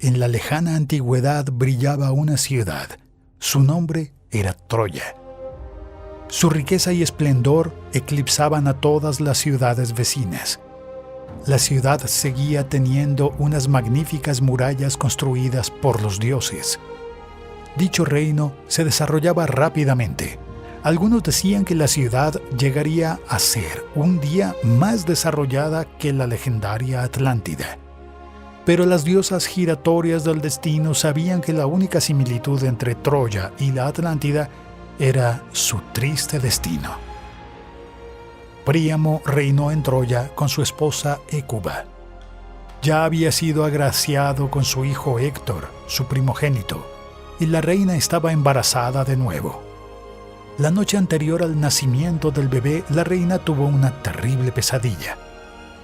en la lejana antigüedad brillaba una ciudad. Su nombre era Troya. Su riqueza y esplendor eclipsaban a todas las ciudades vecinas. La ciudad seguía teniendo unas magníficas murallas construidas por los dioses. Dicho reino se desarrollaba rápidamente. Algunos decían que la ciudad llegaría a ser un día más desarrollada que la legendaria Atlántida. Pero las diosas giratorias del destino sabían que la única similitud entre Troya y la Atlántida era su triste destino. Príamo reinó en Troya con su esposa Hécuba. Ya había sido agraciado con su hijo Héctor, su primogénito, y la reina estaba embarazada de nuevo. La noche anterior al nacimiento del bebé, la reina tuvo una terrible pesadilla.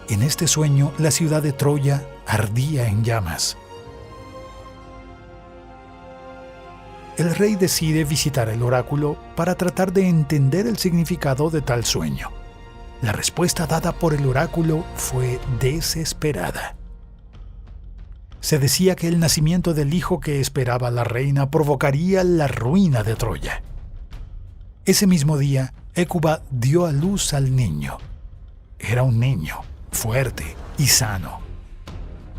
En este sueño, la ciudad de Troya ardía en llamas. El rey decide visitar el oráculo para tratar de entender el significado de tal sueño. La respuesta dada por el oráculo fue desesperada. Se decía que el nacimiento del hijo que esperaba la reina provocaría la ruina de Troya. Ese mismo día, Hécuba dio a luz al niño. Era un niño, fuerte y sano.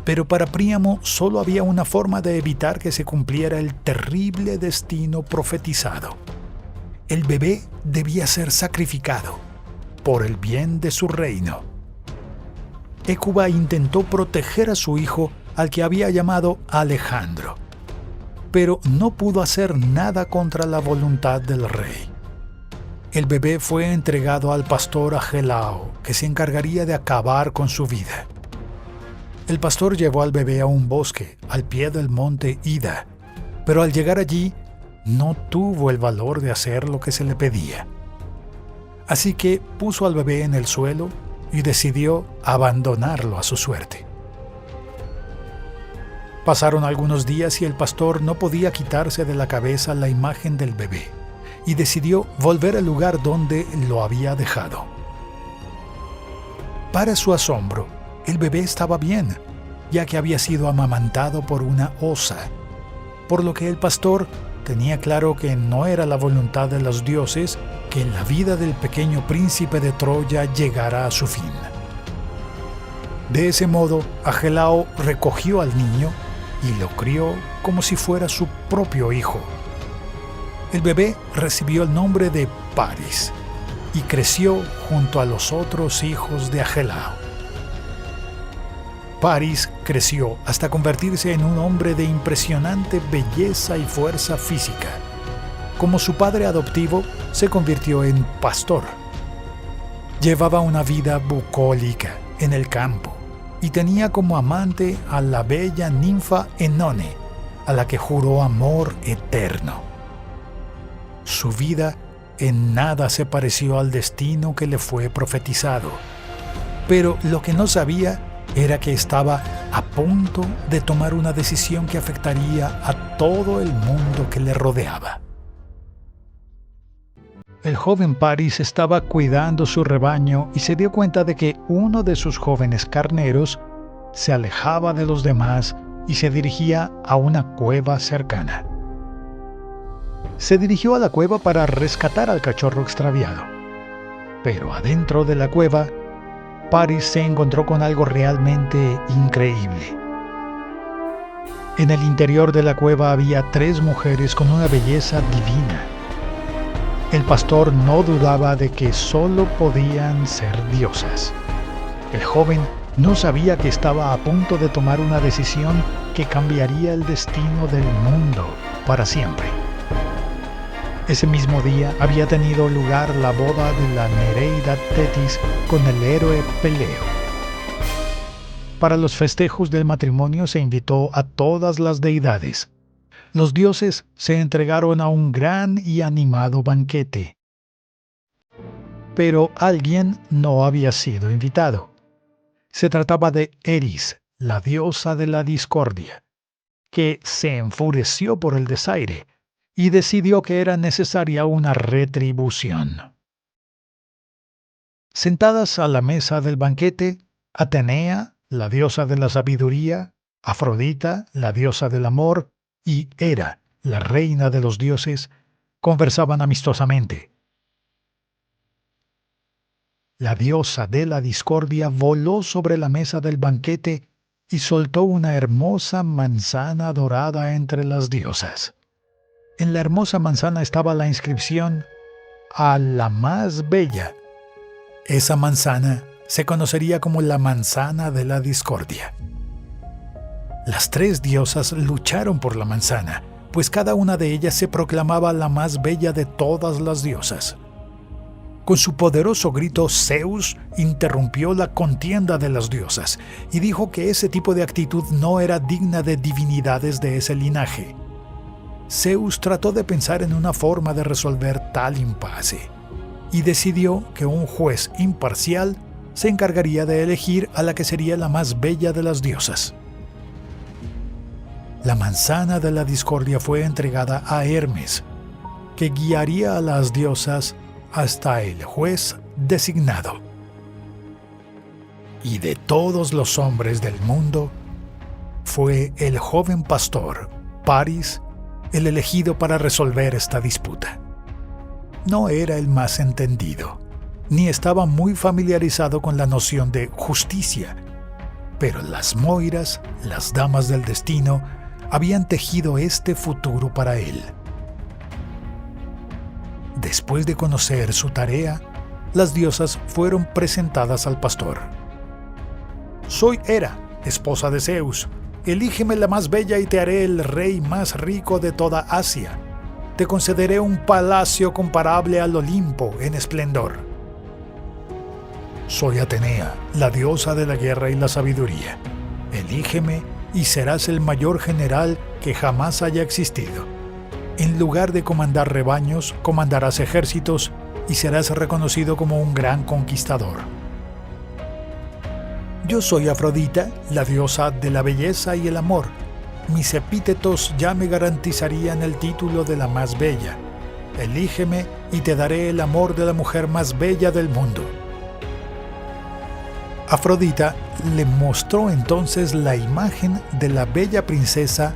Pero para Príamo solo había una forma de evitar que se cumpliera el terrible destino profetizado. El bebé debía ser sacrificado por el bien de su reino. Hécuba intentó proteger a su hijo, al que había llamado Alejandro, pero no pudo hacer nada contra la voluntad del rey. El bebé fue entregado al pastor Agelao, que se encargaría de acabar con su vida. El pastor llevó al bebé a un bosque, al pie del monte Ida, pero al llegar allí, no tuvo el valor de hacer lo que se le pedía. Así que puso al bebé en el suelo y decidió abandonarlo a su suerte. Pasaron algunos días y el pastor no podía quitarse de la cabeza la imagen del bebé y decidió volver al lugar donde lo había dejado. Para su asombro, el bebé estaba bien, ya que había sido amamantado por una osa, por lo que el pastor tenía claro que no era la voluntad de los dioses que la vida del pequeño príncipe de Troya llegara a su fin. De ese modo, Agelao recogió al niño y lo crió como si fuera su propio hijo. El bebé recibió el nombre de Paris y creció junto a los otros hijos de Agelao. Paris creció hasta convertirse en un hombre de impresionante belleza y fuerza física. Como su padre adoptivo, se convirtió en pastor. Llevaba una vida bucólica en el campo y tenía como amante a la bella ninfa Enone, a la que juró amor eterno. Su vida en nada se pareció al destino que le fue profetizado, pero lo que no sabía era que estaba a punto de tomar una decisión que afectaría a todo el mundo que le rodeaba. El joven Paris estaba cuidando su rebaño y se dio cuenta de que uno de sus jóvenes carneros se alejaba de los demás y se dirigía a una cueva cercana. Se dirigió a la cueva para rescatar al cachorro extraviado. Pero adentro de la cueva, Paris se encontró con algo realmente increíble. En el interior de la cueva había 3 mujeres con una belleza divina. El pastor no dudaba de que solo podían ser diosas. El joven no sabía que estaba a punto de tomar una decisión que cambiaría el destino del mundo para siempre. Ese mismo día había tenido lugar la boda de la Nereida Tetis con el héroe Peleo. Para los festejos del matrimonio se invitó a todas las deidades. Los dioses se entregaron a un gran y animado banquete. Pero alguien no había sido invitado. Se trataba de Eris, la diosa de la discordia, que se enfureció por el desaire y decidió que era necesaria una retribución. Sentadas a la mesa del banquete, Atenea, la diosa de la sabiduría, Afrodita, la diosa del amor, y Hera, la reina de los dioses, conversaban amistosamente. La diosa de la discordia voló sobre la mesa del banquete y soltó una hermosa manzana dorada entre las diosas. En la hermosa manzana estaba la inscripción "A la más bella". Esa manzana se conocería como la manzana de la discordia. Las tres diosas lucharon por la manzana, pues cada una de ellas se proclamaba la más bella de todas las diosas. Con su poderoso grito, Zeus interrumpió la contienda de las diosas y dijo que ese tipo de actitud no era digna de divinidades de ese linaje. Zeus trató de pensar en una forma de resolver tal impasse y decidió que un juez imparcial se encargaría de elegir a la que sería la más bella de las diosas. La manzana de la discordia fue entregada a Hermes, que guiaría a las diosas hasta el juez designado. Y de todos los hombres del mundo, fue el joven pastor, Paris, el elegido para resolver esta disputa. No era el más entendido, ni estaba muy familiarizado con la noción de justicia, pero las Moiras, las damas del destino, habían tejido este futuro para él. Después de conocer su tarea, las diosas fueron presentadas al pastor. «Soy Hera, esposa de Zeus. Elígeme la más bella y te haré el rey más rico de toda Asia. Te concederé un palacio comparable al Olimpo en esplendor. Soy Atenea, la diosa de la guerra y la sabiduría. Elígeme y serás el mayor general que jamás haya existido. En lugar de comandar rebaños, comandarás ejércitos y serás reconocido como un gran conquistador. Yo soy Afrodita, la diosa de la belleza y el amor. Mis epítetos ya me garantizarían el título de la más bella. Elígeme y te daré el amor de la mujer más bella del mundo». Afrodita le mostró entonces la imagen de la bella princesa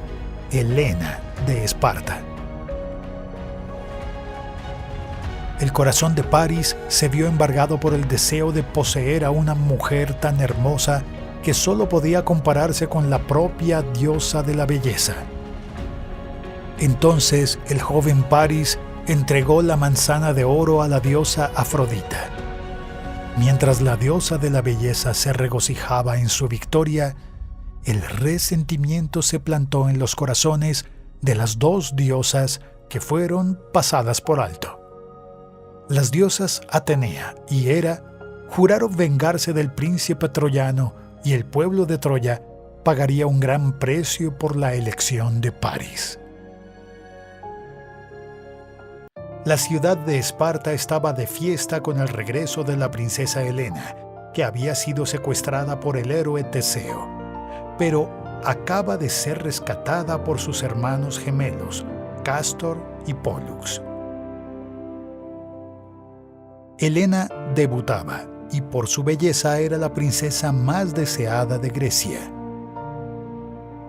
Helena de Esparta. El corazón de Paris se vio embargado por el deseo de poseer a una mujer tan hermosa que solo podía compararse con la propia diosa de la belleza. Entonces el joven Paris entregó la manzana de oro a la diosa Afrodita. Mientras la diosa de la belleza se regocijaba en su victoria, el resentimiento se plantó en los corazones de las dos diosas que fueron pasadas por alto. Las diosas Atenea y Hera juraron vengarse del príncipe troyano y el pueblo de Troya pagaría un gran precio por la elección de Paris. La ciudad de Esparta estaba de fiesta con el regreso de la princesa Helena, que había sido secuestrada por el héroe Teseo, pero acaba de ser rescatada por sus hermanos gemelos, Cástor y Pólux. Helena debutaba y por su belleza era la princesa más deseada de Grecia.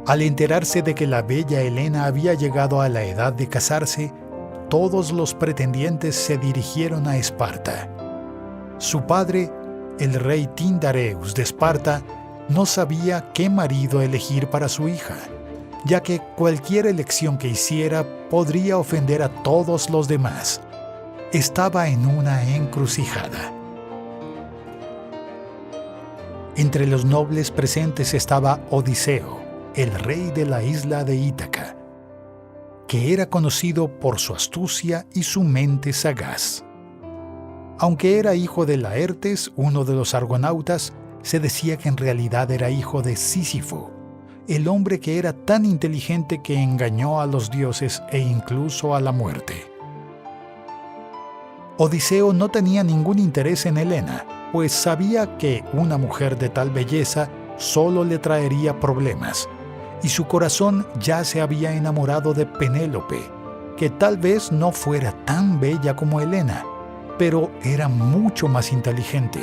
Al enterarse de que la bella Helena había llegado a la edad de casarse, todos los pretendientes se dirigieron a Esparta. Su padre, el rey Tindareus de Esparta, no sabía qué marido elegir para su hija, ya que cualquier elección que hiciera podría ofender a todos los demás. Estaba en una encrucijada. Entre los nobles presentes estaba Odiseo, el rey de la isla de Ítaca, que era conocido por su astucia y su mente sagaz. Aunque era hijo de Laertes, uno de los argonautas, se decía que en realidad era hijo de Sísifo, el hombre que era tan inteligente que engañó a los dioses e incluso a la muerte. Odiseo no tenía ningún interés en Helena, pues sabía que una mujer de tal belleza solo le traería problemas, y su corazón ya se había enamorado de Penélope, que tal vez no fuera tan bella como Helena, pero era mucho más inteligente.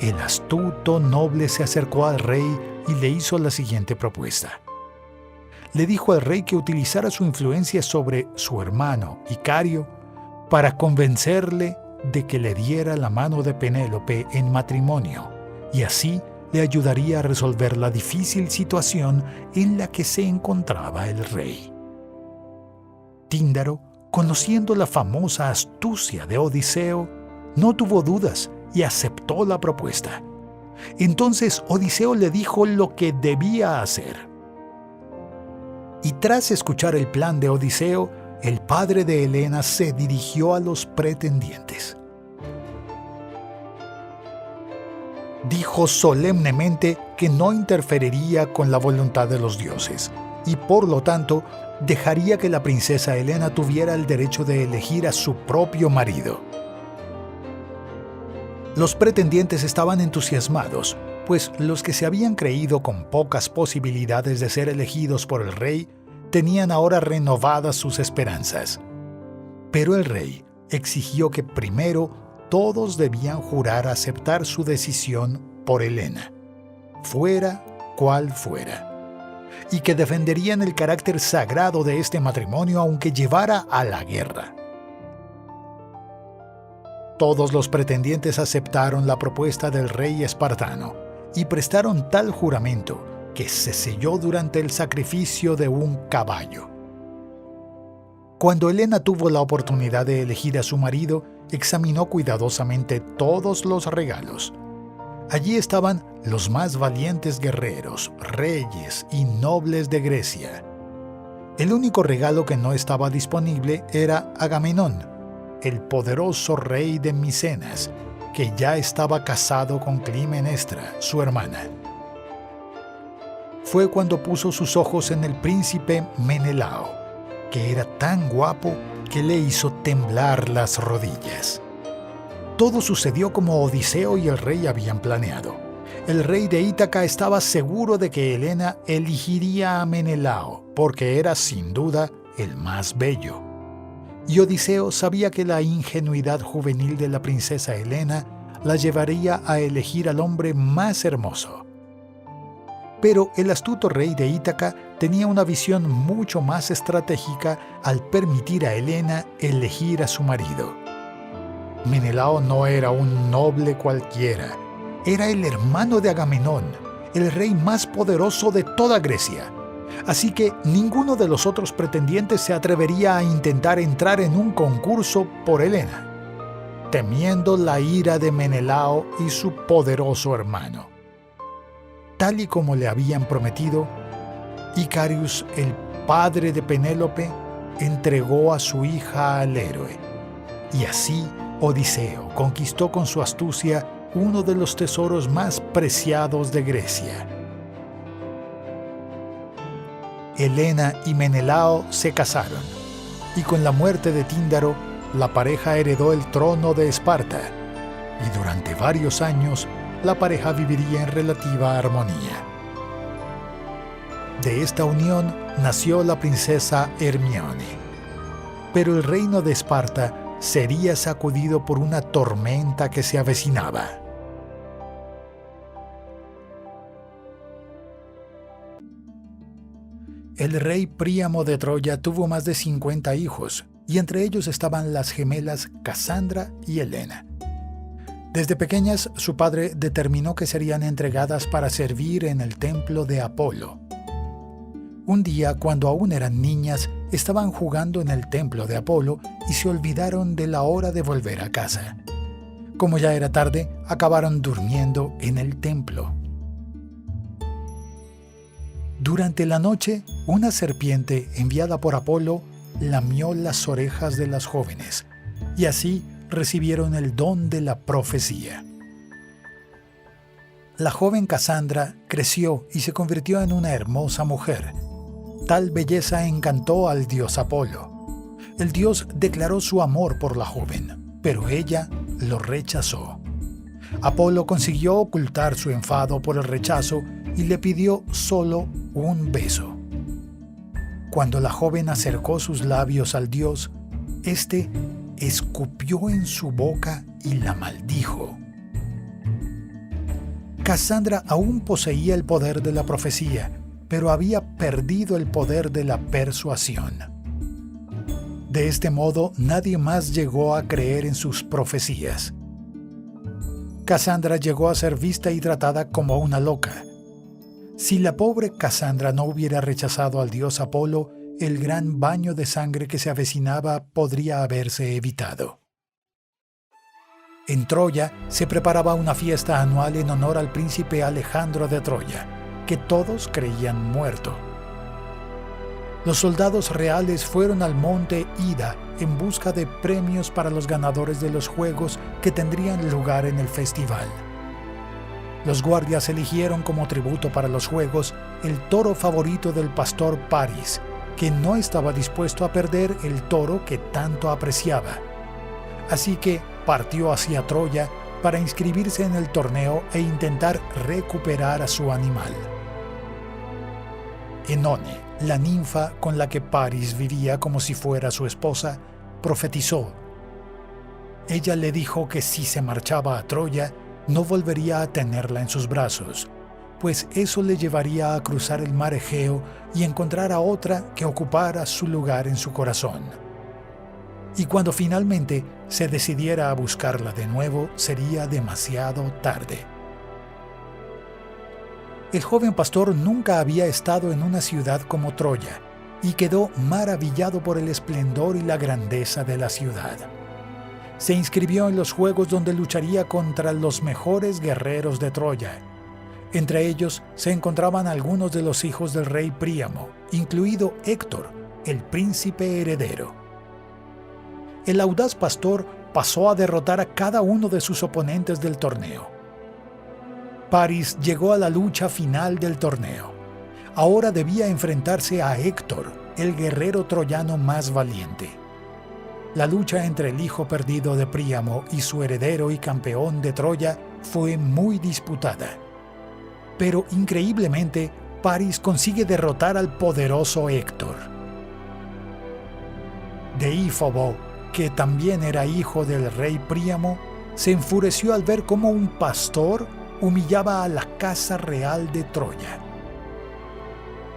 El astuto noble se acercó al rey y le hizo la siguiente propuesta. Le dijo al rey que utilizara su influencia sobre su hermano Icario para convencerle de que le diera la mano de Penélope en matrimonio, y así le ayudaría a resolver la difícil situación en la que se encontraba el rey. Tíndaro, conociendo la famosa astucia de Odiseo, no tuvo dudas y aceptó la propuesta. Entonces Odiseo le dijo lo que debía hacer. Y tras escuchar el plan de Odiseo, el padre de Helena se dirigió a los pretendientes. Dijo solemnemente que no interferiría con la voluntad de los dioses y por lo tanto dejaría que la princesa Helena tuviera el derecho de elegir a su propio marido. Los pretendientes estaban entusiasmados, pues los que se habían creído con pocas posibilidades de ser elegidos por el rey tenían ahora renovadas sus esperanzas. Pero el rey exigió que primero todos debían jurar aceptar su decisión por Helena, fuera cual fuera, y que defenderían el carácter sagrado de este matrimonio aunque llevara a la guerra. Todos los pretendientes aceptaron la propuesta del rey espartano y prestaron tal juramento que se selló durante el sacrificio de un caballo. Cuando Helena tuvo la oportunidad de elegir a su marido, examinó cuidadosamente todos los regalos. Allí estaban los más valientes guerreros, reyes y nobles de Grecia. El único regalo que no estaba disponible era Agamenón, el poderoso rey de Micenas, que ya estaba casado con Climenestra, su hermana. Fue cuando puso sus ojos en el príncipe Menelao, que era tan guapo que le hizo temblar las rodillas. Todo sucedió como Odiseo y el rey habían planeado. El rey de Ítaca estaba seguro de que Helena elegiría a Menelao, porque era sin duda el más bello. Y Odiseo sabía que la ingenuidad juvenil de la princesa Helena la llevaría a elegir al hombre más hermoso. Pero el astuto rey de Ítaca tenía una visión mucho más estratégica al permitir a Helena elegir a su marido. Menelao no era un noble cualquiera, era el hermano de Agamenón, el rey más poderoso de toda Grecia. Así que ninguno de los otros pretendientes se atrevería a intentar entrar en un concurso por Helena, temiendo la ira de Menelao y su poderoso hermano. Tal y como le habían prometido, Icarius, el padre de Penélope, entregó a su hija al héroe. Y así Odiseo conquistó con su astucia uno de los tesoros más preciados de Grecia. Helena y Menelao se casaron, y con la muerte de Tíndaro, la pareja heredó el trono de Esparta, y durante varios años la pareja viviría en relativa armonía. De esta unión nació la princesa Hermione, pero el reino de Esparta sería sacudido por una tormenta que se avecinaba. El rey Príamo de Troya tuvo más de 50 hijos, y entre ellos estaban las gemelas Casandra y Helena. Desde pequeñas, su padre determinó que serían entregadas para servir en el templo de Apolo. Un día, cuando aún eran niñas, estaban jugando en el templo de Apolo y se olvidaron de la hora de volver a casa. Como ya era tarde, acabaron durmiendo en el templo. Durante la noche, una serpiente enviada por Apolo lamió las orejas de las jóvenes, y así recibieron el don de la profecía. La joven Casandra creció y se convirtió en una hermosa mujer. Tal belleza encantó al dios Apolo. El dios declaró su amor por la joven, pero ella lo rechazó. Apolo consiguió ocultar su enfado por el rechazo y le pidió solo un beso. Cuando la joven acercó sus labios al dios, éste escupió en su boca y la maldijo. Casandra aún poseía el poder de la profecía, pero había perdido el poder de la persuasión. De este modo, nadie más llegó a creer en sus profecías. Casandra llegó a ser vista y tratada como una loca. Si la pobre Casandra no hubiera rechazado al dios Apolo, el gran baño de sangre que se avecinaba podría haberse evitado. En Troya se preparaba una fiesta anual en honor al príncipe Alejandro de Troya, que todos creían muerto. Los soldados reales fueron al monte Ida en busca de premios para los ganadores de los juegos que tendrían lugar en el festival. Los guardias eligieron como tributo para los juegos el toro favorito del pastor Paris, que no estaba dispuesto a perder el toro que tanto apreciaba. Así que partió hacia Troya para inscribirse en el torneo e intentar recuperar a su animal. Enone, la ninfa con la que Paris vivía como si fuera su esposa, profetizó. Ella le dijo que si se marchaba a Troya, no volvería a tenerla en sus brazos, pues eso le llevaría a cruzar el mar Egeo y encontrar a otra que ocupara su lugar en su corazón. Y cuando finalmente se decidiera a buscarla de nuevo, sería demasiado tarde. El joven pastor nunca había estado en una ciudad como Troya y quedó maravillado por el esplendor y la grandeza de la ciudad. Se inscribió en los juegos donde lucharía contra los mejores guerreros de Troya. Entre ellos se encontraban algunos de los hijos del rey Príamo, incluido Héctor, el príncipe heredero. El audaz pastor pasó a derrotar a cada uno de sus oponentes del torneo. Paris llegó a la lucha final del torneo. Ahora debía enfrentarse a Héctor, el guerrero troyano más valiente. La lucha entre el hijo perdido de Príamo y su heredero y campeón de Troya fue muy disputada. Pero increíblemente, Paris consigue derrotar al poderoso Héctor. Deífobo, que también era hijo del rey Príamo, se enfureció al ver cómo un pastor humillaba a la casa real de Troya.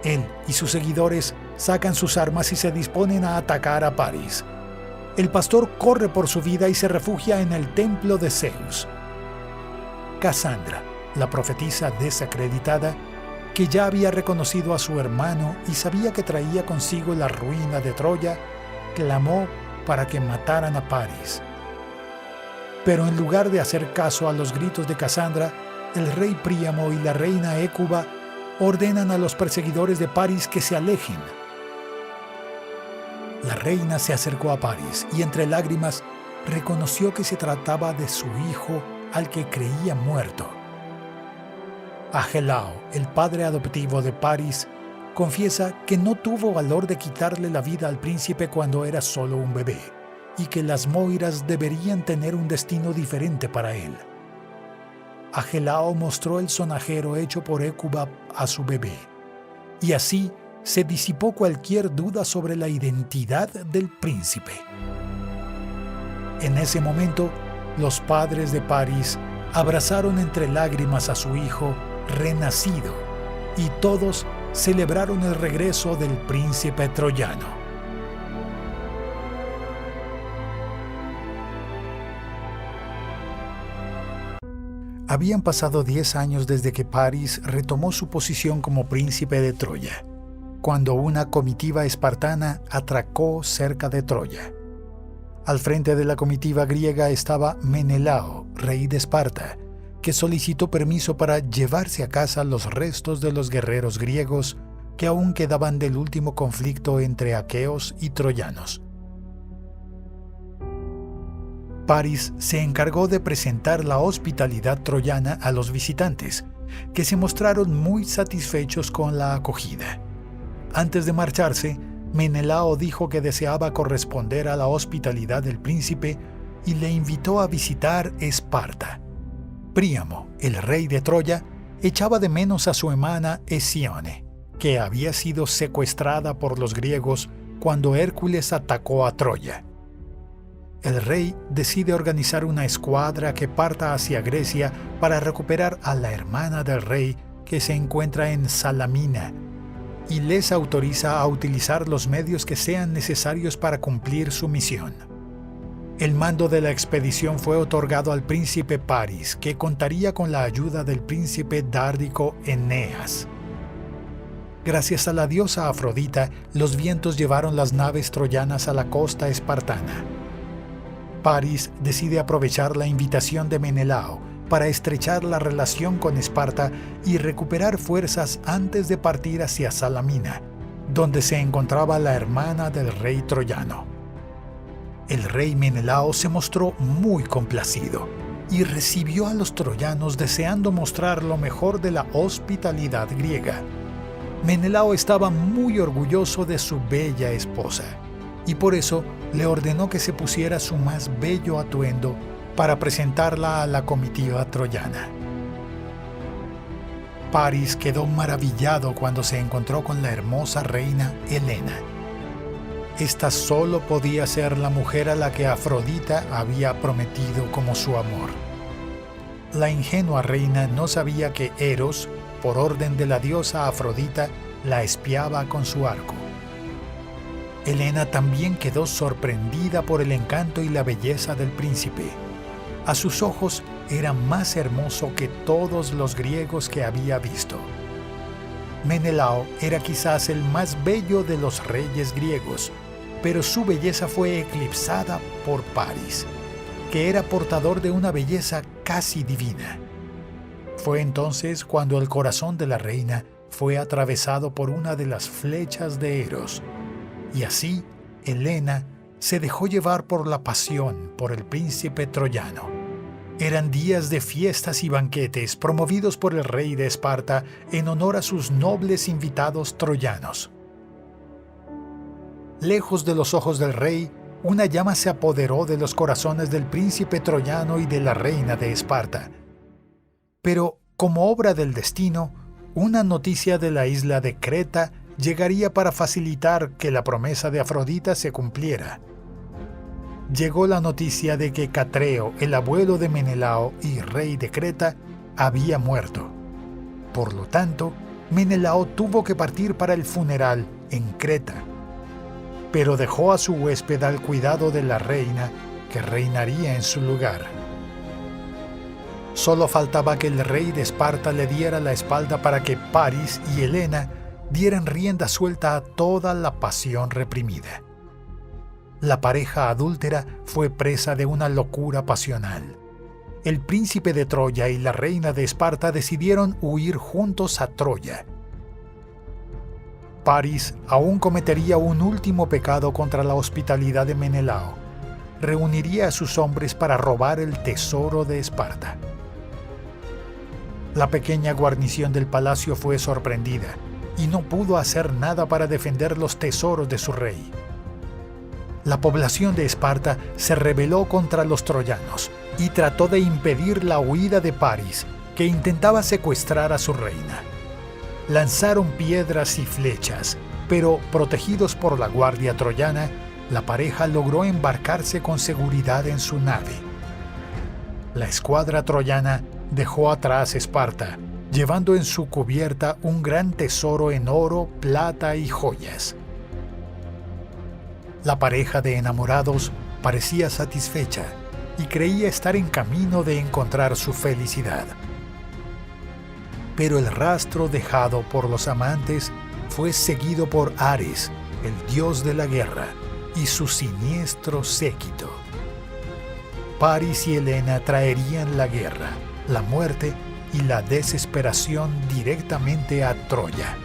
Él y sus seguidores sacan sus armas y se disponen a atacar a Paris. El pastor corre por su vida y se refugia en el templo de Zeus. Casandra, la profetisa desacreditada, que ya había reconocido a su hermano y sabía que traía consigo la ruina de Troya, clamó para que mataran a Paris. Pero en lugar de hacer caso a los gritos de Casandra, el rey Príamo y la reina Hécuba ordenan a los perseguidores de Paris que se alejen. La reina se acercó a Paris y entre lágrimas reconoció que se trataba de su hijo al que creía muerto. Agelao, el padre adoptivo de Paris, confiesa que no tuvo valor de quitarle la vida al príncipe cuando era solo un bebé y que las Moiras deberían tener un destino diferente para él. Agelao mostró el sonajero hecho por Hécuba a su bebé, y así se disipó cualquier duda sobre la identidad del príncipe. En ese momento, los padres de Paris abrazaron entre lágrimas a su hijo renacido, y todos celebraron el regreso del príncipe troyano. Habían pasado 10 años desde que Paris retomó su posición como príncipe de Troya, cuando una comitiva espartana atracó cerca de Troya. Al frente de la comitiva griega estaba Menelao, rey de Esparta, que solicitó permiso para llevarse a casa los restos de los guerreros griegos que aún quedaban del último conflicto entre aqueos y troyanos. Paris se encargó de presentar la hospitalidad troyana a los visitantes, que se mostraron muy satisfechos con la acogida. Antes de marcharse, Menelao dijo que deseaba corresponder a la hospitalidad del príncipe y le invitó a visitar Esparta. Príamo, el rey de Troya, echaba de menos a su hermana Hesione, que había sido secuestrada por los griegos cuando Hércules atacó a Troya. el rey decide organizar una escuadra que parta hacia Grecia para recuperar a la hermana del rey que se encuentra en Salamina, y les autoriza a utilizar los medios que sean necesarios para cumplir su misión. El mando de la expedición fue otorgado al príncipe Paris, que contaría con la ayuda del príncipe dárdico Eneas. Gracias a la diosa Afrodita, los vientos llevaron las naves troyanas a la costa espartana. Paris decide aprovechar la invitación de Menelao para estrechar la relación con Esparta y recuperar fuerzas antes de partir hacia Salamina, donde se encontraba la hermana del rey troyano. El rey Menelao se mostró muy complacido y recibió a los troyanos deseando mostrar lo mejor de la hospitalidad griega. Menelao estaba muy orgulloso de su bella esposa y por eso le ordenó que se pusiera su más bello atuendo para presentarla a la comitiva troyana. Paris quedó maravillado cuando se encontró con la hermosa reina Helena. Esta solo podía ser la mujer a la que Afrodita había prometido como su amor. La ingenua reina no sabía que Eros, por orden de la diosa Afrodita, la espiaba con su arco. Helena también quedó sorprendida por el encanto y la belleza del príncipe. A sus ojos era más hermoso que todos los griegos que había visto. Menelao era quizás el más bello de los reyes griegos, pero su belleza fue eclipsada por Paris, que era portador de una belleza casi divina. Fue entonces cuando el corazón de la reina fue atravesado por una de las flechas de Eros, y así Helena se dejó llevar por la pasión por el príncipe troyano. Eran días de fiestas y banquetes promovidos por el rey de Esparta en honor a sus nobles invitados troyanos. Lejos de los ojos del rey, una llama se apoderó de los corazones del príncipe troyano y de la reina de Esparta. Pero, como obra del destino, una noticia de la isla de Creta llegaría para facilitar que la promesa de Afrodita se cumpliera. Llegó la noticia de que Catreo, el abuelo de Menelao y rey de Creta, había muerto. Por lo tanto, Menelao tuvo que partir para el funeral en Creta, pero dejó a su huésped al cuidado de la reina, que reinaría en su lugar. Solo faltaba que el rey de Esparta le diera la espalda para que Paris y Helena dieran rienda suelta a toda la pasión reprimida. La pareja adúltera fue presa de una locura pasional. El príncipe de Troya y la reina de Esparta decidieron huir juntos a Troya. Paris aún cometería un último pecado contra la hospitalidad de Menelao. Reuniría a sus hombres para robar el tesoro de Esparta. La pequeña guarnición del palacio fue sorprendida y no pudo hacer nada para defender los tesoros de su rey. La población de Esparta se rebeló contra los troyanos y trató de impedir la huida de Paris, que intentaba secuestrar a su reina. Lanzaron piedras y flechas, pero protegidos por la guardia troyana, la pareja logró embarcarse con seguridad en su nave. La escuadra troyana dejó atrás Esparta, llevando en su cubierta un gran tesoro en oro, plata y joyas. La pareja de enamorados parecía satisfecha y creía estar en camino de encontrar su felicidad. Pero el rastro dejado por los amantes fue seguido por Ares, el dios de la guerra, y su siniestro séquito. Paris y Helena traerían la guerra, la muerte y la desesperación directamente a Troya.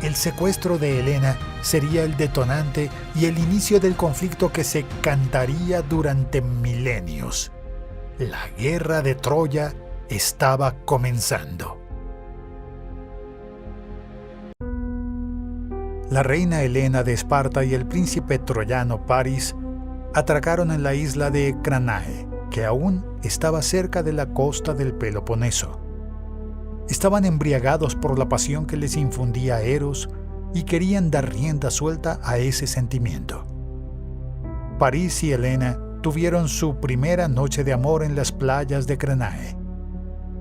El secuestro de Helena sería el detonante y el inicio del conflicto que se cantaría durante milenios. La guerra de Troya estaba comenzando. La reina Helena de Esparta y el príncipe troyano Paris atracaron en la isla de Cranae, que aún estaba cerca de la costa del Peloponeso. Estaban embriagados por la pasión que les infundía Eros y querían dar rienda suelta a ese sentimiento. París y Helena tuvieron su primera noche de amor en las playas de Crenae,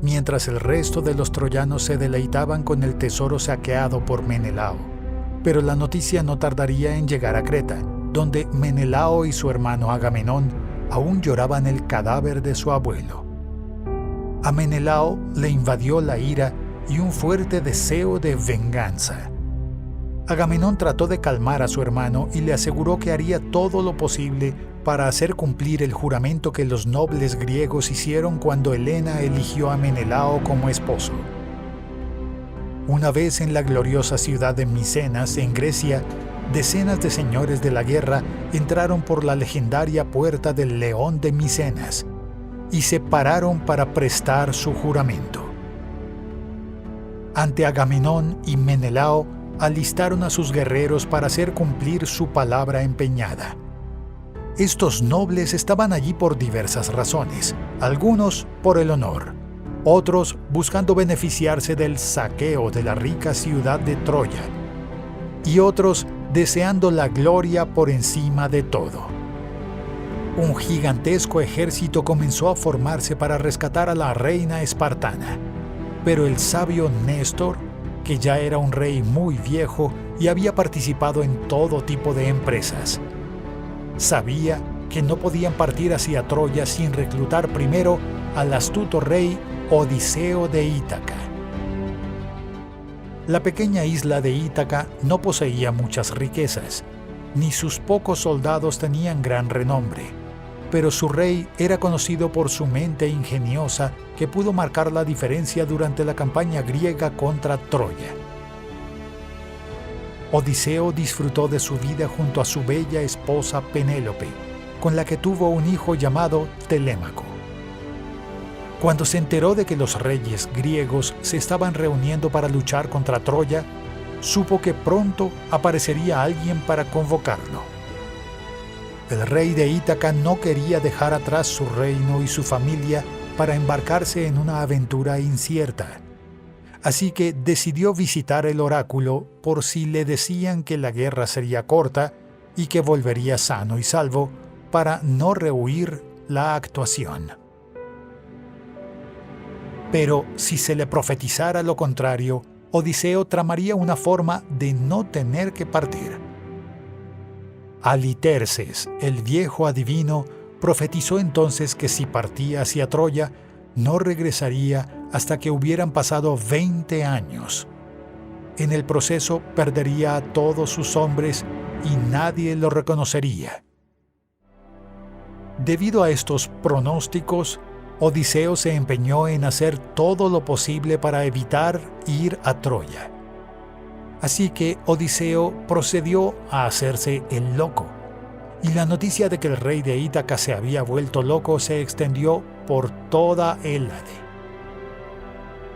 mientras el resto de los troyanos se deleitaban con el tesoro saqueado por Menelao. Pero la noticia no tardaría en llegar a Creta, donde Menelao y su hermano Agamenón aún lloraban el cadáver de su abuelo. A Menelao le invadió la ira y un fuerte deseo de venganza. Agamenón trató de calmar a su hermano y le aseguró que haría todo lo posible para hacer cumplir el juramento que los nobles griegos hicieron cuando Helena eligió a Menelao como esposo. Una vez en la gloriosa ciudad de Micenas, en Grecia, decenas de señores de la guerra entraron por la legendaria puerta del León de Micenas y se pararon para prestar su juramento. Ante Agamenón y Menelao alistaron a sus guerreros para hacer cumplir su palabra empeñada. Estos nobles estaban allí por diversas razones, algunos por el honor, otros buscando beneficiarse del saqueo de la rica ciudad de Troya, y otros deseando la gloria por encima de todo. Un gigantesco ejército comenzó a formarse para rescatar a la reina espartana, pero el sabio Néstor, que ya era un rey muy viejo y había participado en todo tipo de empresas, sabía que no podían partir hacia Troya sin reclutar primero al astuto rey Odiseo de Ítaca. La pequeña isla de Ítaca no poseía muchas riquezas, ni sus pocos soldados tenían gran renombre, pero su rey era conocido por su mente ingeniosa que pudo marcar la diferencia durante la campaña griega contra Troya. Odiseo disfrutó de su vida junto a su bella esposa Penélope, con la que tuvo un hijo llamado Telémaco. Cuando se enteró de que los reyes griegos se estaban reuniendo para luchar contra Troya, supo que pronto aparecería alguien para convocarlo. El rey de Ítaca no quería dejar atrás su reino y su familia para embarcarse en una aventura incierta. Así que decidió visitar el oráculo por si le decían que la guerra sería corta y que volvería sano y salvo para no rehuir la actuación. Pero si se le profetizara lo contrario, Odiseo tramaría una forma de no tener que partir. Aliterces, el viejo adivino, profetizó entonces que si partía hacia Troya, no regresaría hasta que hubieran pasado 20 años. En el proceso perdería a todos sus hombres y nadie lo reconocería. Debido a estos pronósticos, Odiseo se empeñó en hacer todo lo posible para evitar ir a Troya. Así que Odiseo procedió a hacerse el loco, y la noticia de que el rey de Ítaca se había vuelto loco se extendió por toda Hélade.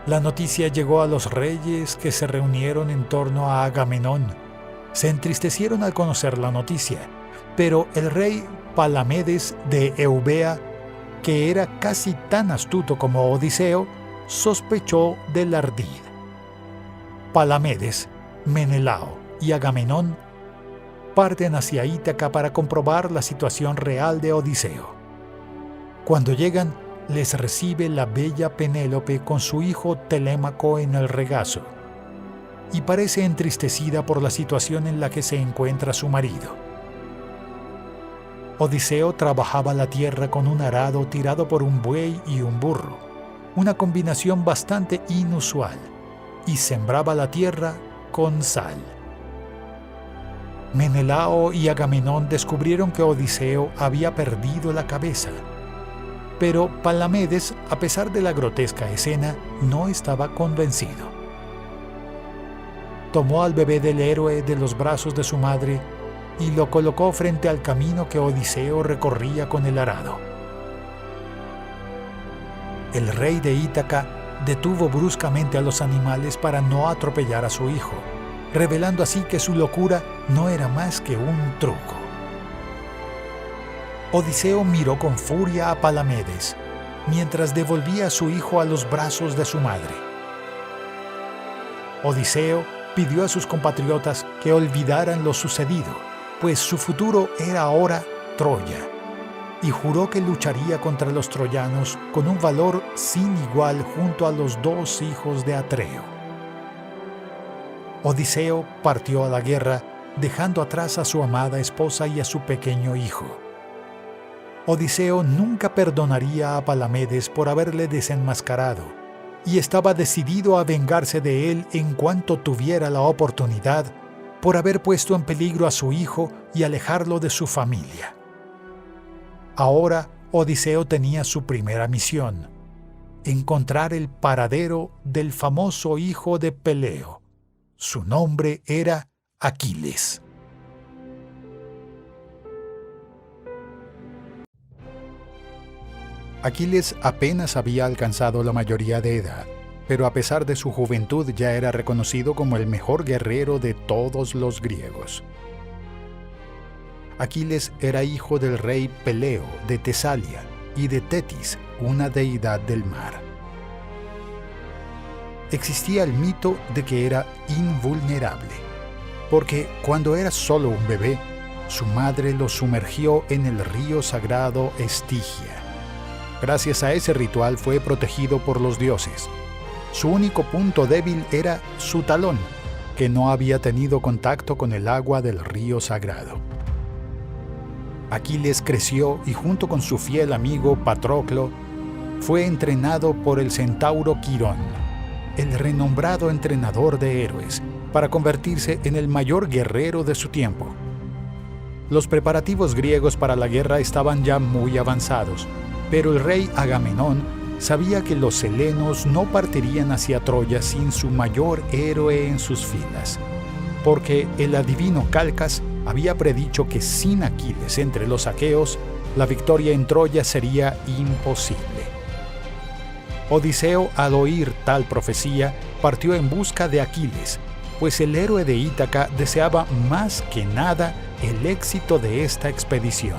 La noticia llegó a los reyes que se reunieron en torno a Agamenón. Se entristecieron al conocer la noticia, pero el rey Palamedes de Eubea, que era casi tan astuto como Odiseo, sospechó del ardid. Palamedes, Menelao y Agamenón parten hacia Ítaca para comprobar la situación real de Odiseo. Cuando llegan, les recibe la bella Penélope con su hijo Telémaco en el regazo, y parece entristecida por la situación en la que se encuentra su marido. Odiseo trabajaba la tierra con un arado tirado por un buey y un burro, una combinación bastante inusual, y sembraba la tierra con sal. Menelao y Agamenón descubrieron que Odiseo había perdido la cabeza, pero Palamedes, a pesar de la grotesca escena, no estaba convencido. Tomó al bebé del héroe de los brazos de su madre y lo colocó frente al camino que Odiseo recorría con el arado. El rey de Ítaca detuvo bruscamente a los animales para no atropellar a su hijo, revelando así que su locura no era más que un truco. Odiseo miró con furia a Palamedes, mientras devolvía a su hijo a los brazos de su madre. Odiseo pidió a sus compatriotas que olvidaran lo sucedido, pues su futuro era ahora Troya, y juró que lucharía contra los troyanos con un valor sin igual junto a los 2 hijos de Atreo. Odiseo partió a la guerra, dejando atrás a su amada esposa y a su pequeño hijo. Odiseo nunca perdonaría a Palamedes por haberle desenmascarado, y estaba decidido a vengarse de él en cuanto tuviera la oportunidad, por haber puesto en peligro a su hijo y alejarlo de su familia. Ahora Odiseo tenía su primera misión: encontrar el paradero del famoso hijo de Peleo. Su nombre era Aquiles. Aquiles apenas había alcanzado la mayoría de edad, pero a pesar de su juventud ya era reconocido como el mejor guerrero de todos los griegos. Aquiles era hijo del rey Peleo de Tesalia y de Tetis, una deidad del mar. Existía el mito de que era invulnerable, porque cuando era solo un bebé, su madre lo sumergió en el río sagrado Estigia. Gracias a ese ritual fue protegido por los dioses. Su único punto débil era su talón, que no había tenido contacto con el agua del río sagrado. Aquiles creció y junto con su fiel amigo Patroclo, fue entrenado por el centauro Quirón, el renombrado entrenador de héroes, para convertirse en el mayor guerrero de su tiempo. Los preparativos griegos para la guerra estaban ya muy avanzados, pero el rey Agamenón sabía que los helenos no partirían hacia Troya sin su mayor héroe en sus filas, porque el adivino Calcas había predicho que sin Aquiles entre los aqueos, la victoria en Troya sería imposible. Odiseo, al oír tal profecía, partió en busca de Aquiles, pues el héroe de Ítaca deseaba más que nada el éxito de esta expedición,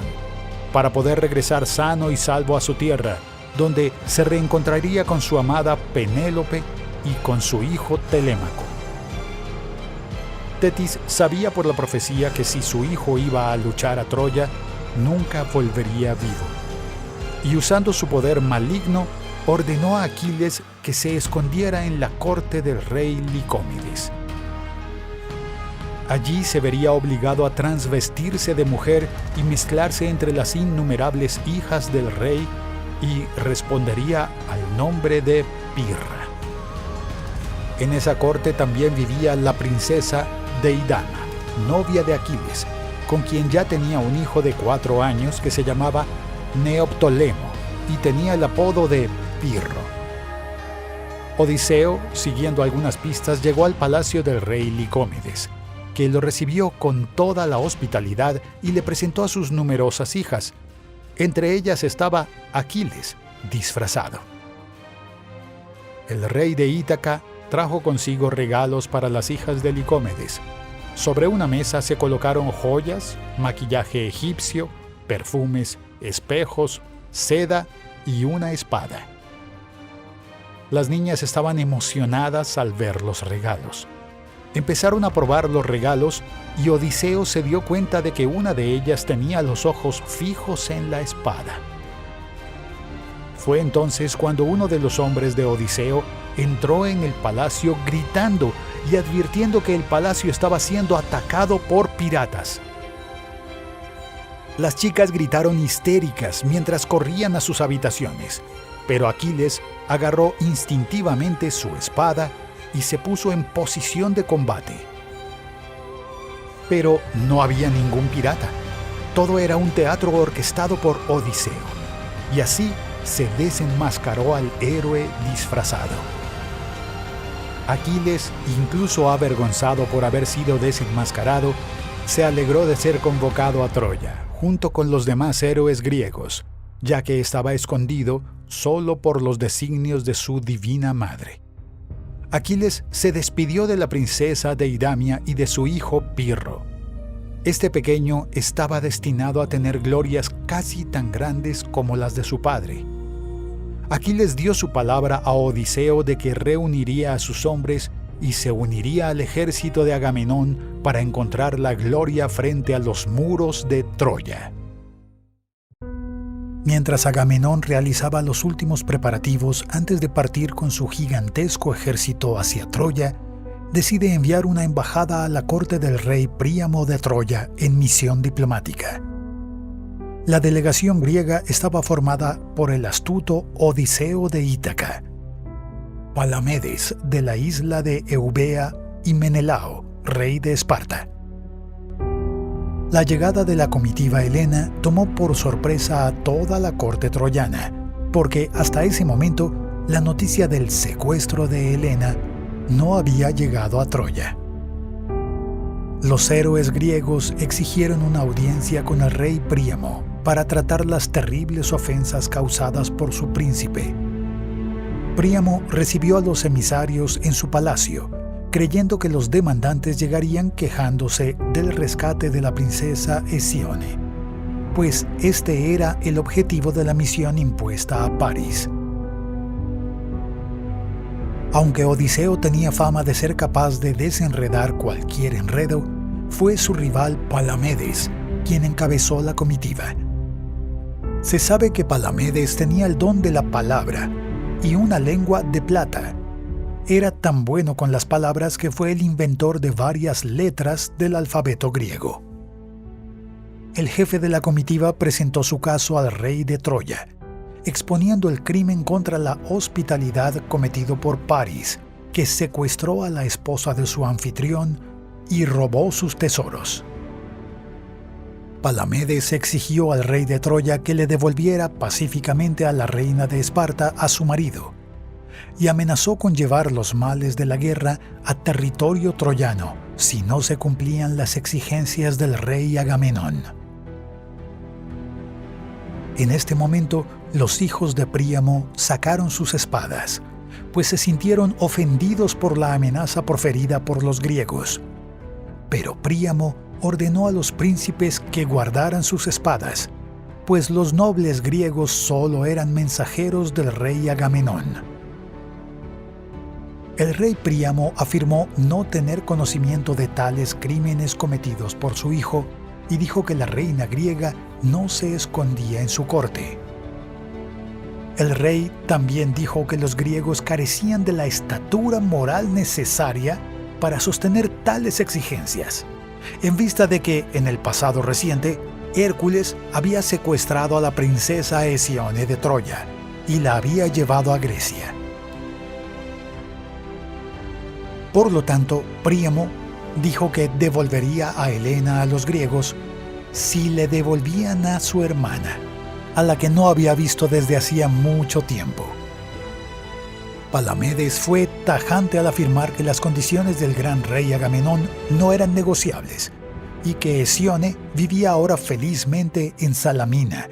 para poder regresar sano y salvo a su tierra, donde se reencontraría con su amada Penélope y con su hijo Telémaco. Tetis sabía por la profecía que si su hijo iba a luchar a Troya, nunca volvería vivo. Y usando su poder maligno, ordenó a Aquiles que se escondiera en la corte del rey Licómedes. Allí se vería obligado a transvestirse de mujer y mezclarse entre las innumerables hijas del rey y respondería al nombre de Pirra. En esa corte también vivía la princesa Deidama, novia de Aquiles, con quien ya tenía un hijo de 4 años que se llamaba Neoptólemo y tenía el apodo de Pirro. Odiseo, siguiendo algunas pistas, llegó al palacio del rey Licómedes, que lo recibió con toda la hospitalidad y le presentó a sus numerosas hijas. Entre ellas estaba Aquiles, disfrazado. El rey de Ítaca trajo consigo regalos para las hijas de Licómedes. Sobre una mesa se colocaron joyas, maquillaje egipcio, perfumes, espejos, seda y una espada. Las niñas estaban emocionadas al ver los regalos. Empezaron a probar los regalos y Odiseo se dio cuenta de que una de ellas tenía los ojos fijos en la espada. Fue entonces cuando uno de los hombres de Odiseo entró en el palacio gritando y advirtiendo que el palacio estaba siendo atacado por piratas. Las chicas gritaron histéricas mientras corrían a sus habitaciones, pero Aquiles agarró instintivamente su espada y se puso en posición de combate. Pero no había ningún pirata. Todo era un teatro orquestado por Odiseo, y así se desenmascaró al héroe disfrazado. Aquiles, incluso avergonzado por haber sido desenmascarado, se alegró de ser convocado a Troya, junto con los demás héroes griegos, ya que estaba escondido solo por los designios de su divina madre. Aquiles se despidió de la princesa Deidamia y de su hijo Pirro. Este pequeño estaba destinado a tener glorias casi tan grandes como las de su padre. Aquiles dio su palabra a Odiseo de que reuniría a sus hombres y se uniría al ejército de Agamenón para encontrar la gloria frente a los muros de Troya. Mientras Agamenón realizaba los últimos preparativos antes de partir con su gigantesco ejército hacia Troya, decide enviar una embajada a la corte del rey Príamo de Troya en misión diplomática. La delegación griega estaba formada por el astuto Odiseo de Ítaca, Palamedes de la isla de Eubea y Menelao, rey de Esparta. La llegada de la comitiva helena tomó por sorpresa a toda la corte troyana, porque hasta ese momento la noticia del secuestro de Helena no había llegado a Troya. Los héroes griegos exigieron una audiencia con el rey Príamo para tratar las terribles ofensas causadas por su príncipe. Príamo recibió a los emisarios en su palacio, creyendo que los demandantes llegarían quejándose del rescate de la princesa Hesione, pues este era el objetivo de la misión impuesta a París. Aunque Odiseo tenía fama de ser capaz de desenredar cualquier enredo, fue su rival Palamedes quien encabezó la comitiva. Se sabe que Palamedes tenía el don de la palabra y una lengua de plata. Era tan bueno con las palabras que fue el inventor de varias letras del alfabeto griego. El jefe de la comitiva presentó su caso al rey de Troya, exponiendo el crimen contra la hospitalidad cometido por París, que secuestró a la esposa de su anfitrión y robó sus tesoros. Palamedes exigió al rey de Troya que le devolviera pacíficamente a la reina de Esparta a su marido, y amenazó con llevar los males de la guerra a territorio troyano si no se cumplían las exigencias del rey Agamenón. En este momento, los hijos de Príamo sacaron sus espadas, pues se sintieron ofendidos por la amenaza proferida por los griegos. Pero Príamo ordenó a los príncipes que guardaran sus espadas, pues los nobles griegos solo eran mensajeros del rey Agamenón. El rey Príamo afirmó no tener conocimiento de tales crímenes cometidos por su hijo y dijo que la reina griega no se escondía en su corte. El rey también dijo que los griegos carecían de la estatura moral necesaria para sostener tales exigencias, en vista de que, en el pasado reciente, Hércules había secuestrado a la princesa Hesione de Troya y la había llevado a Grecia. Por lo tanto, Príamo dijo que devolvería a Helena a los griegos si le devolvían a su hermana, a la que no había visto desde hacía mucho tiempo. Palamedes fue tajante al afirmar que las condiciones del gran rey Agamenón no eran negociables y que Hesione vivía ahora felizmente en Salamina,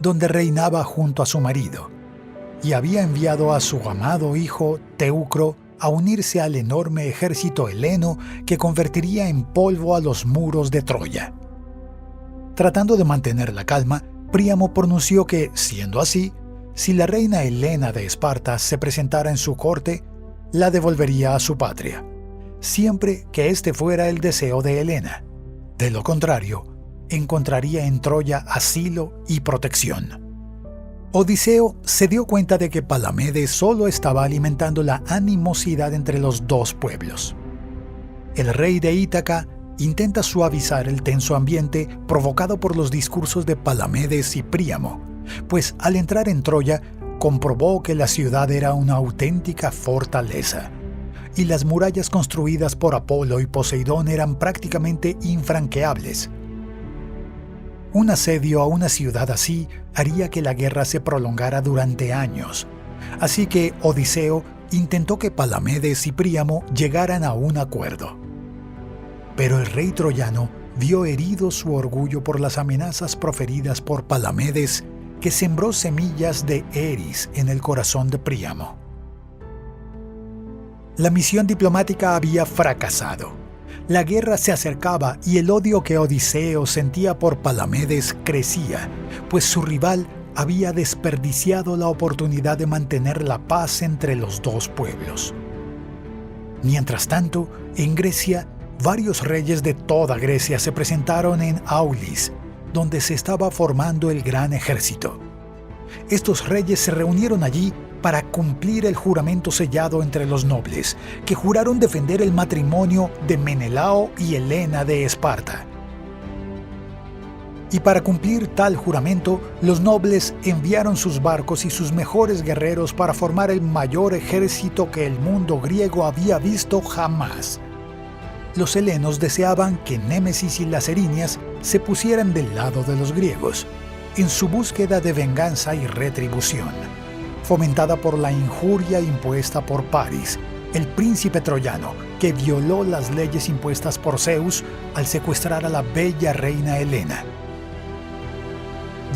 donde reinaba junto a su marido, y había enviado a su amado hijo Teucro a unirse al enorme ejército heleno que convertiría en polvo a los muros de Troya. Tratando de mantener la calma, Príamo pronunció que, siendo así, si la reina Helena de Esparta se presentara en su corte, la devolvería a su patria, siempre que este fuera el deseo de Helena. De lo contrario, encontraría en Troya asilo y protección. Odiseo se dio cuenta de que Palamedes solo estaba alimentando la animosidad entre los dos pueblos. El rey de Ítaca intenta suavizar el tenso ambiente provocado por los discursos de Palamedes y Príamo, pues al entrar en Troya comprobó que la ciudad era una auténtica fortaleza, y las murallas construidas por Apolo y Poseidón eran prácticamente infranqueables. Un asedio a una ciudad así haría que la guerra se prolongara durante años, así que Odiseo intentó que Palamedes y Príamo llegaran a un acuerdo. Pero el rey troyano vio herido su orgullo por las amenazas proferidas por Palamedes, que sembró semillas de Eris en el corazón de Príamo. La misión diplomática había fracasado. La guerra se acercaba y el odio que Odiseo sentía por Palamedes crecía, pues su rival había desperdiciado la oportunidad de mantener la paz entre los dos pueblos. Mientras tanto, en Grecia, varios reyes de toda Grecia se presentaron en Aulis, donde se estaba formando el gran ejército. Estos reyes se reunieron allí para cumplir el juramento sellado entre los nobles, que juraron defender el matrimonio de Menelao y Helena de Esparta. Y para cumplir tal juramento, los nobles enviaron sus barcos y sus mejores guerreros para formar el mayor ejército que el mundo griego había visto jamás. Los helenos deseaban que Némesis y las Erinias se pusieran del lado de los griegos, en su búsqueda de venganza y retribución, fomentada por la injuria impuesta por Paris, el príncipe troyano, que violó las leyes impuestas por Zeus al secuestrar a la bella reina Helena.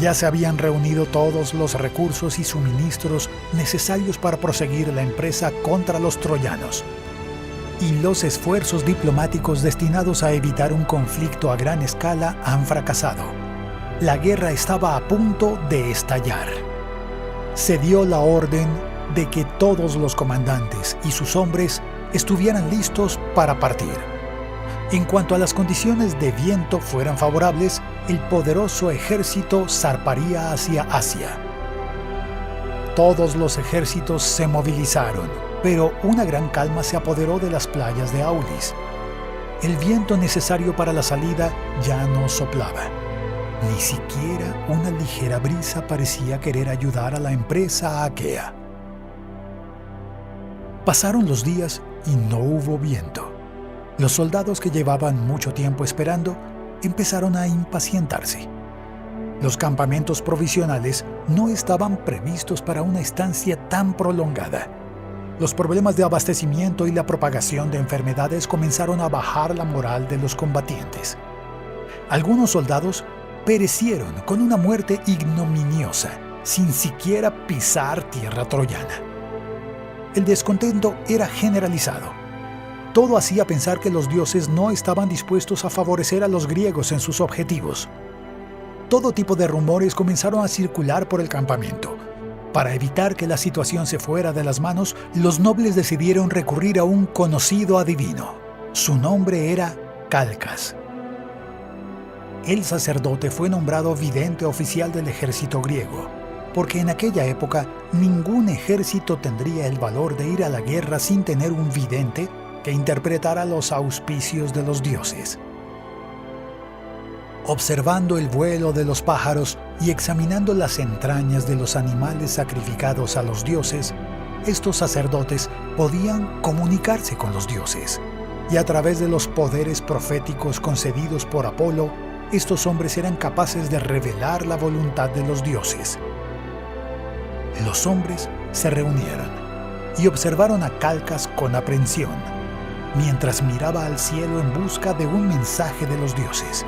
Ya se habían reunido todos los recursos y suministros necesarios para proseguir la empresa contra los troyanos, y los esfuerzos diplomáticos destinados a evitar un conflicto a gran escala han fracasado. La guerra estaba a punto de estallar. Se dio la orden de que todos los comandantes y sus hombres estuvieran listos para partir. En cuanto a las condiciones de viento fueran favorables, el poderoso ejército zarparía hacia Asia. Todos los ejércitos se movilizaron, pero una gran calma se apoderó de las playas de Aulis. El viento necesario para la salida ya no soplaba. Ni siquiera una ligera brisa parecía querer ayudar a la empresa aquea. Pasaron los días y no hubo viento. Los soldados que llevaban mucho tiempo esperando empezaron a impacientarse. Los campamentos provisionales no estaban previstos para una estancia tan prolongada. Los problemas de abastecimiento y la propagación de enfermedades comenzaron a bajar la moral de los combatientes. Algunos soldados perecieron con una muerte ignominiosa, sin siquiera pisar tierra troyana. El descontento era generalizado. Todo hacía pensar que los dioses no estaban dispuestos a favorecer a los griegos en sus objetivos. Todo tipo de rumores comenzaron a circular por el campamento. Para evitar que la situación se fuera de las manos, los nobles decidieron recurrir a un conocido adivino. Su nombre era Calcas. El sacerdote fue nombrado vidente oficial del ejército griego, porque en aquella época ningún ejército tendría el valor de ir a la guerra sin tener un vidente que interpretara los auspicios de los dioses. Observando el vuelo de los pájaros y examinando las entrañas de los animales sacrificados a los dioses, estos sacerdotes podían comunicarse con los dioses, y a través de los poderes proféticos concedidos por Apolo, estos hombres eran capaces de revelar la voluntad de los dioses. Los hombres se reunieron y observaron a Calcas con aprensión, mientras miraba al cielo en busca de un mensaje de los dioses.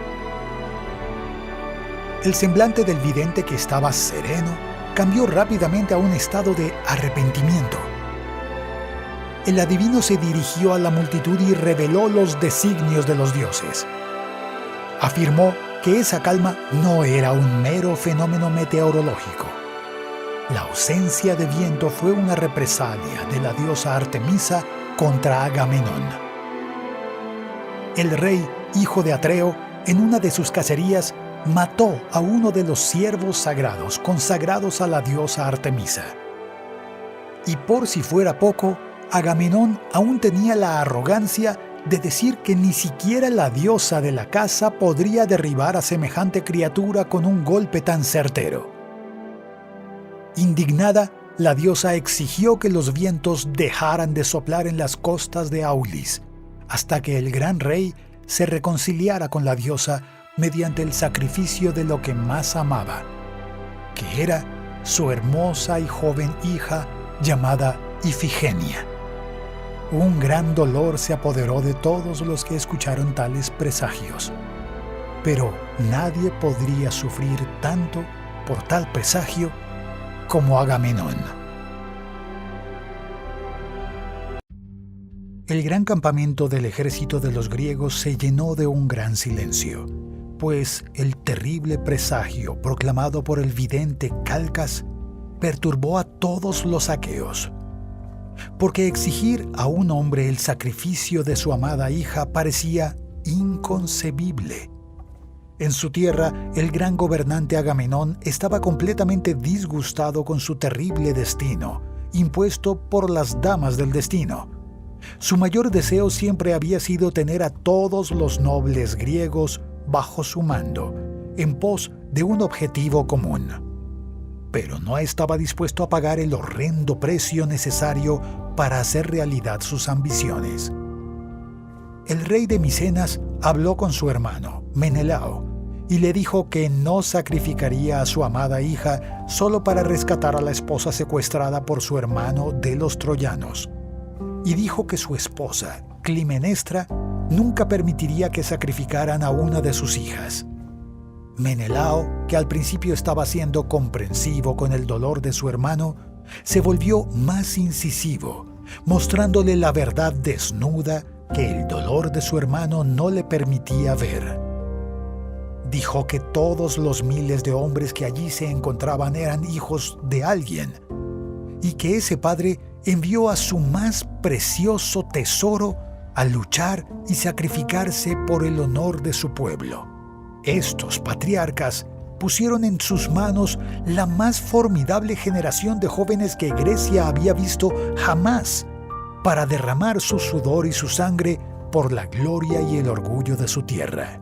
El semblante del vidente, que estaba sereno, cambió rápidamente a un estado de arrepentimiento. El adivino se dirigió a la multitud y reveló los designios de los dioses. Afirmó que esa calma no era un mero fenómeno meteorológico. La ausencia de viento fue una represalia de la diosa Artemisa contra Agamenón. El rey, hijo de Atreo, en una de sus cacerías, mató a uno de los ciervos sagrados consagrados a la diosa Artemisa. Y por si fuera poco, Agamenón aún tenía la arrogancia de decir que ni siquiera la diosa de la caza podría derribar a semejante criatura con un golpe tan certero. Indignada, la diosa exigió que los vientos dejaran de soplar en las costas de Aulis, hasta que el gran rey se reconciliara con la diosa mediante el sacrificio de lo que más amaba, que era su hermosa y joven hija llamada Ifigenia. Un gran dolor se apoderó de todos los que escucharon tales presagios, pero nadie podría sufrir tanto por tal presagio como Agamenón. El gran campamento del ejército de los griegos se llenó de un gran silencio, pues el terrible presagio proclamado por el vidente Calcas perturbó a todos los aqueos, porque exigir a un hombre el sacrificio de su amada hija parecía inconcebible. En su tierra, el gran gobernante Agamenón estaba completamente disgustado con su terrible destino, impuesto por las damas del destino. Su mayor deseo siempre había sido tener a todos los nobles griegos bajo su mando, en pos de un objetivo común. Pero no estaba dispuesto a pagar el horrendo precio necesario para hacer realidad sus ambiciones. El rey de Micenas habló con su hermano, Menelao, y le dijo que no sacrificaría a su amada hija solo para rescatar a la esposa secuestrada por su hermano de los troyanos. Y dijo que su esposa, Climenestra, nunca permitiría que sacrificaran a una de sus hijas. Menelao, que al principio estaba siendo comprensivo con el dolor de su hermano, se volvió más incisivo, mostrándole la verdad desnuda que el dolor de su hermano no le permitía ver. Dijo que todos los miles de hombres que allí se encontraban eran hijos de alguien, y que ese padre envió a su más precioso tesoro a luchar y sacrificarse por el honor de su pueblo. Estos patriarcas pusieron en sus manos la más formidable generación de jóvenes que Grecia había visto jamás, para derramar su sudor y su sangre por la gloria y el orgullo de su tierra.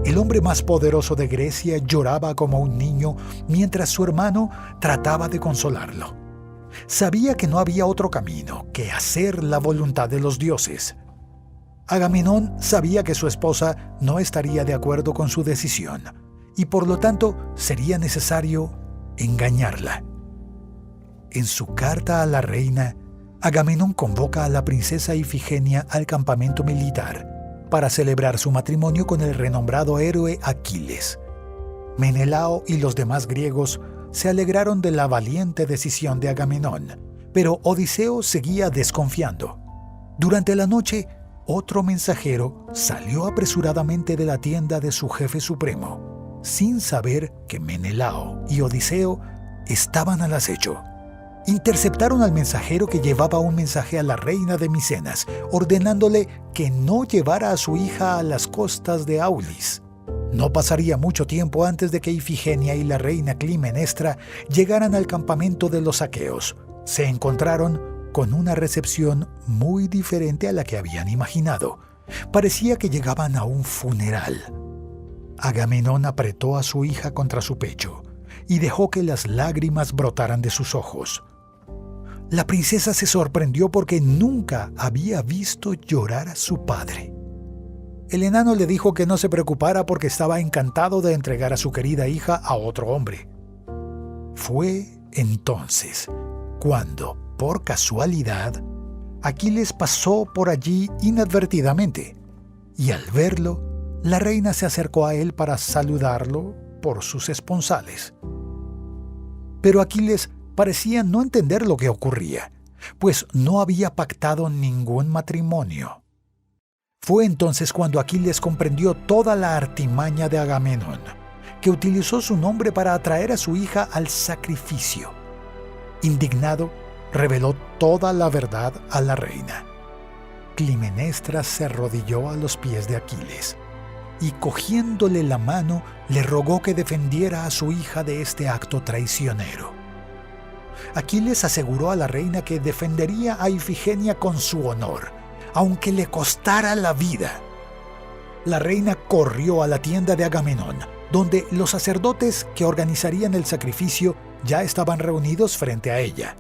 El hombre más poderoso de Grecia lloraba como un niño mientras su hermano trataba de consolarlo. Sabía que no había otro camino que hacer la voluntad de los dioses. Agamenón sabía que su esposa no estaría de acuerdo con su decisión y por lo tanto sería necesario engañarla. En su carta a la reina, Agamenón convoca a la princesa Ifigenia al campamento militar para celebrar su matrimonio con el renombrado héroe Aquiles. Menelao y los demás griegos se alegraron de la valiente decisión de Agamenón, pero Odiseo seguía desconfiando. Durante la noche, otro mensajero salió apresuradamente de la tienda de su jefe supremo, sin saber que Menelao y Odiseo estaban al acecho. Interceptaron al mensajero que llevaba un mensaje a la reina de Micenas, ordenándole que no llevara a su hija a las costas de Aulis. No pasaría mucho tiempo antes de que Ifigenia y la reina Climenestra llegaran al campamento de los aqueos. Se encontraron con una recepción muy diferente a la que habían imaginado. Parecía que llegaban a un funeral. Agamenón apretó a su hija contra su pecho y dejó que las lágrimas brotaran de sus ojos. La princesa se sorprendió porque nunca había visto llorar a su padre. El enano le dijo que no se preocupara porque estaba encantado de entregar a su querida hija a otro hombre. Fue entonces cuando, por casualidad, Aquiles pasó por allí inadvertidamente, y al verlo, la reina se acercó a él para saludarlo por sus esponsales. Pero Aquiles parecía no entender lo que ocurría, pues no había pactado ningún matrimonio. Fue entonces cuando Aquiles comprendió toda la artimaña de Agamenón, que utilizó su nombre para atraer a su hija al sacrificio. Indignado, reveló toda la verdad a la reina. Climenestra se arrodilló a los pies de Aquiles y, cogiéndole la mano, le rogó que defendiera a su hija de este acto traicionero. Aquiles aseguró a la reina que defendería a Ifigenia con su honor, aunque le costara la vida. La reina corrió a la tienda de Agamenón, donde los sacerdotes que organizarían el sacrificio ya estaban reunidos frente a ella.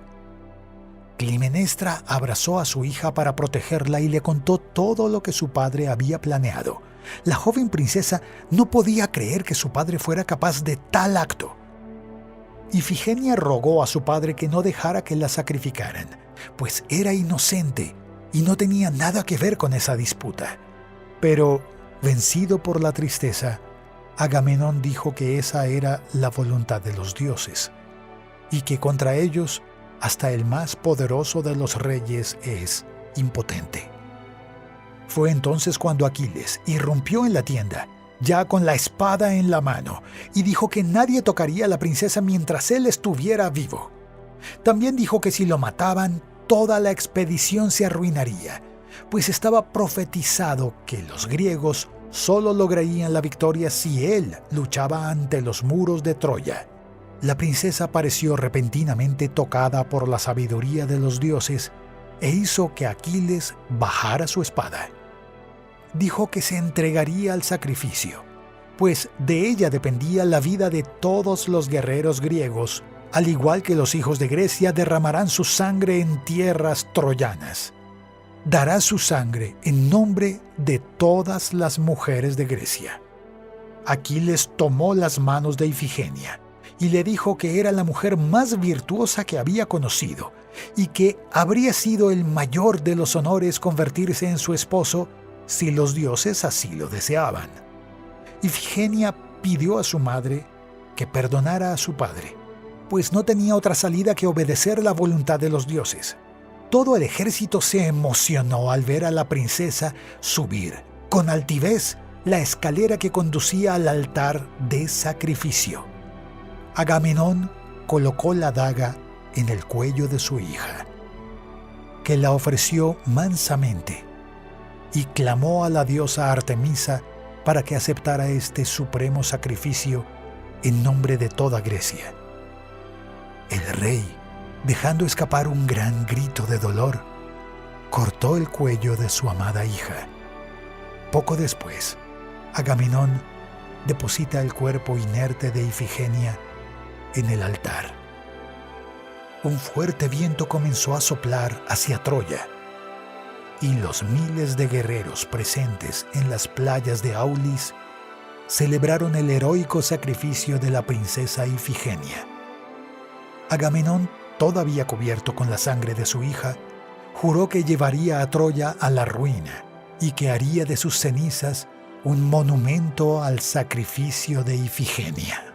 Climenestra abrazó a su hija para protegerla y le contó todo lo que su padre había planeado. La joven princesa no podía creer que su padre fuera capaz de tal acto. Ifigenia rogó a su padre que no dejara que la sacrificaran, pues era inocente y no tenía nada que ver con esa disputa. Pero, vencido por la tristeza, Agamenón dijo que esa era la voluntad de los dioses, y que contra ellos hasta el más poderoso de los reyes es impotente. Fue entonces cuando Aquiles irrumpió en la tienda, ya con la espada en la mano, y dijo que nadie tocaría a la princesa mientras él estuviera vivo. También dijo que si lo mataban, toda la expedición se arruinaría, pues estaba profetizado que los griegos solo lograrían la victoria si él luchaba ante los muros de Troya. La princesa pareció repentinamente tocada por la sabiduría de los dioses e hizo que Aquiles bajara su espada. Dijo que se entregaría al sacrificio, pues de ella dependía la vida de todos los guerreros griegos, al igual que los hijos de Grecia derramarán su sangre en tierras troyanas. Dará su sangre en nombre de todas las mujeres de Grecia. Aquiles tomó las manos de Ifigenia y le dijo que era la mujer más virtuosa que había conocido y que habría sido el mayor de los honores convertirse en su esposo si los dioses así lo deseaban. Ifigenia pidió a su madre que perdonara a su padre, pues no tenía otra salida que obedecer la voluntad de los dioses. Todo el ejército se emocionó al ver a la princesa subir, con altivez, la escalera que conducía al altar de sacrificio. Agamenón colocó la daga en el cuello de su hija, que la ofreció mansamente, y clamó a la diosa Artemisa para que aceptara este supremo sacrificio en nombre de toda Grecia. El rey, dejando escapar un gran grito de dolor, cortó el cuello de su amada hija. Poco después, Agamenón deposita el cuerpo inerte de Ifigenia en el altar. Un fuerte viento comenzó a soplar hacia Troya, y los miles de guerreros presentes en las playas de Aulis celebraron el heroico sacrificio de la princesa Ifigenia. Agamenón, todavía cubierto con la sangre de su hija, juró que llevaría a Troya a la ruina y que haría de sus cenizas un monumento al sacrificio de Ifigenia.